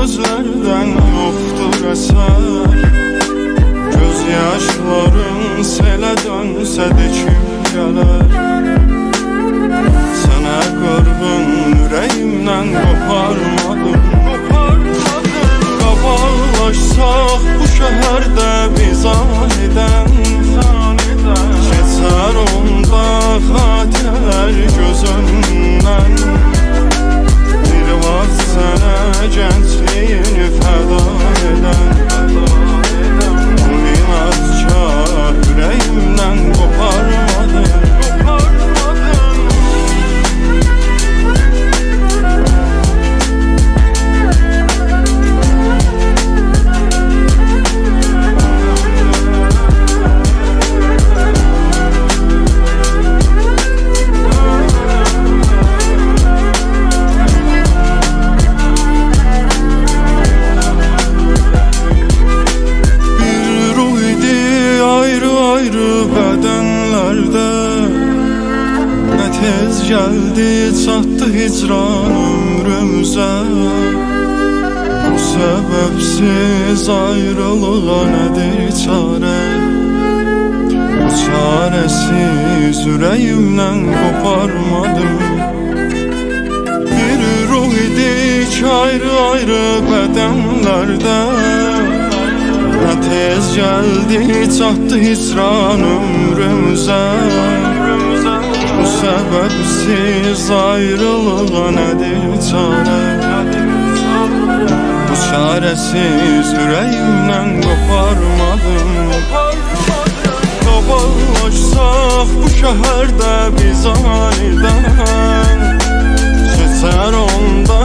gözlerden yoktur eser. Gözyaşların sele dönse de kim gelir? Sana qırğın ürəyimdən qoparmadım. Qabarlaşsaq bu şəhərdə biz anidən, keçər onda xatirələr gözündən. Bir vaxt sənə gəncliyini fəda edən, bu inadkar ürəyimdən qoparmadım. Tez geldi çattı hicran ömrümüze. Bu sebepsiz ayrılığa nedir çare? Bu çaresiz yüreğimden koparmadım. Bir ruh idik ayrı ayrı bedenlerde. Ne tez geldi çattı hicran ömrümüze. Bu sebepsiz ayrılığa nedir çare? Bu çaresiz yüreğimden koparmadım. Qabarlaşsaq bu şəhərdə biz anidən, keçər onda